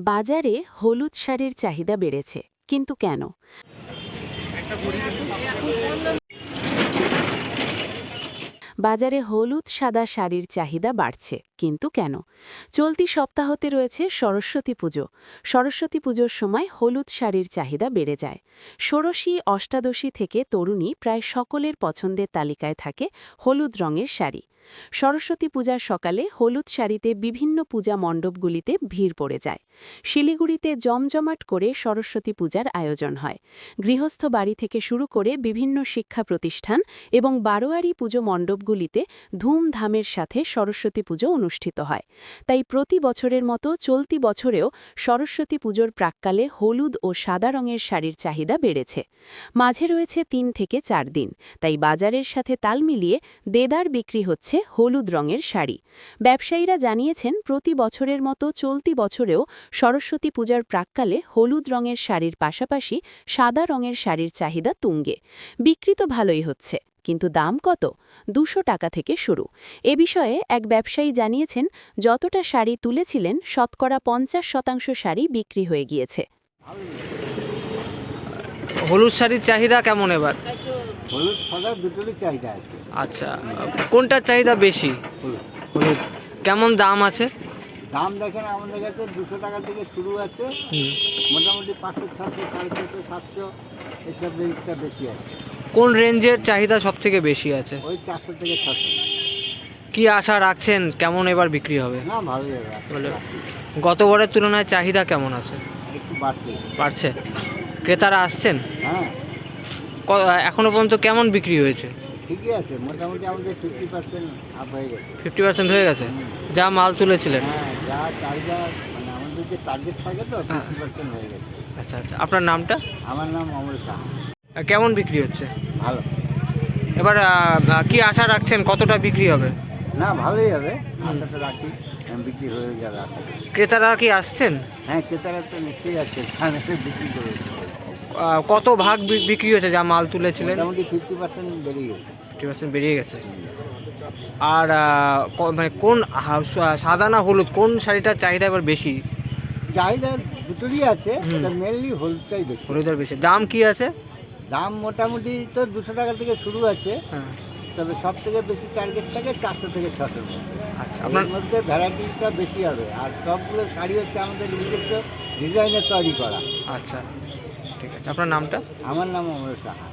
বাজারে হলুদ শাড়ির চাহিদা বেড়েছে, কিন্তু কেন? বাজারে হলুদ সাদা শাড়ির চাহিদা বাড়ছে, কিন্তু কেন? চলতি সপ্তাহতে রয়েছে সরস্বতী পুজো। সরস্বতী পুজোর সময় হলুদ শাড়ির চাহিদা বেড়ে যায়। ষোড়শী অষ্টাদশী থেকে তরুণী প্রায় সকলের পছন্দের তালিকায় থাকে হলুদ রঙের শাড়ি। সরস্বতী পূজার সকালে হলুদ শাড়িতে বিভিন্ন পূজা মণ্ডপগুলিতে ভিড় পড়ে যায়। শিলিগুড়িতে জমজমাট করে সরস্বতী পূজার আয়োজন হয়। গৃহস্থ বাড়ি থেকে শুরু করে বিভিন্ন শিক্ষা প্রতিষ্ঠান এবং বারোয়ারি পুজো মণ্ডপগুলিতে ধুমধামের সাথে সরস্বতী পুজো অনুষ্ঠিত হয়। তাই প্রতি বছরের মতো চলতি বছরেও সরস্বতী পুজোর প্রাক্কালে হলুদ ও সাদা রঙের শাড়ির চাহিদা বেড়েছে। মাঝে রয়েছে ৩ থেকে ৪ দিন, তাই বাজারের সাথে তাল মিলিয়ে দেদার বিক্রি হচ্ছে হলুদ রঙের শাড়ি। ব্যবসায়ীরা জানিয়েছেন, প্রতি বছরের মতো চলতি বছরেও সরস্বতী পূজার প্রাক্কালে হলুদ রঙের শাড়ির পাশাপাশি সাদা রঙের শাড়ির চাহিদা তুঙ্গে। বিক্রি তো ভালোই হচ্ছে, কিন্তু দাম কত? ২০০ টাকা থেকে শুরু। এ বিষয়ে এক ব্যবসায়ী জানিয়েছেন, যতটা শাড়ি তুলেছিলেন শতকরা ৫০% শাড়ি বিক্রি হয়ে গিয়েছে। হলুদ শাড়ির চাহিদা কেমন এবার? হলুদ সাদা দুটোরই চাহিদা আছে। আচ্ছা, কোনটার চাহিদা বেশি? হলুদ। কেমন দাম আছে? দাম দেখেন আমাদের কাছে ২০০ টাকা থেকে শুরু আছে, মোটামুটি ৫০০, ৬০০, ৬৫০, ৭০০ এসব রেঞ্জটা বেশি আছে। কোন রেঞ্জের চাহিদা সব থেকে বেশি আছে? ওই ৪০০ থেকে ৬০০। কি আশা রাখছেন, কেমন এবার বিক্রি হবে? না, ভালোই হবে। বলে গতবারের তুলনায় চাহিদা কেমন আছে? একটু বাড়ছে। বাড়ছে? ক্রেতারা আসছেন? হ্যাঁ, এখনো পর্যন্ত কেমন বিক্রি হয়েছে? ঠিকই আছে, মোটামুটি আমাদের 50% আপ হয়ে গেছে। 50% হয়ে গেছে যা মাল তুলেছিলেন? হ্যাঁ, যা চাহিদা মানে আমাদের যে টার্গেট থাকে তো 50% হয়ে গেছে। আচ্ছা আচ্ছা, আপনার নামটা? আমার নাম অমর সাহা। কেমন বিক্রি হচ্ছে ভালো। এবার? কি আশা রাখছেন, কতটা বিক্রি হবে? না, ভালোই হবে, আশাটা রাখি বিক্রি হয়ে যাবে আশা করি। ক্রেতারা কি আসছেন? হ্যাঁ, ক্রেতারা তো নিশ্চয়ই আছে, বিক্রি করে। কত ভাগ বিক্রি হয়েছে যা মাল তুলেছিলেন? মোটামুটি 50% বেরিয়ে গেছে। 50% বেরিয়ে গেছে। আর মানে কোন সাদা না হলুদ, কোন শাড়িটার চাহিদা এবার বেশি? চাহিদা দুটোরই আছে, মেনলি হলুদটাই বেশি। হলুদের বেশি। দাম কি আছে? দাম মোটামুটি তো ২০০ টাকা থেকে শুরু আছে, হ্যাঁ। তবে সব থেকে বেশি টার্গেট থাকে ৪০০ থেকে ৬০০ মধ্যে। আচ্ছা, আপনার মধ্যে ভ্যারাইটিটা বেশি হবে, আর সবগুলো শাড়ি হচ্ছে আমাদের নিজস্ব ডিজাইনের তৈরি করা। আচ্ছা, ঠিক আছে। আপনার নামটা? আমার নাম অমর সাহা।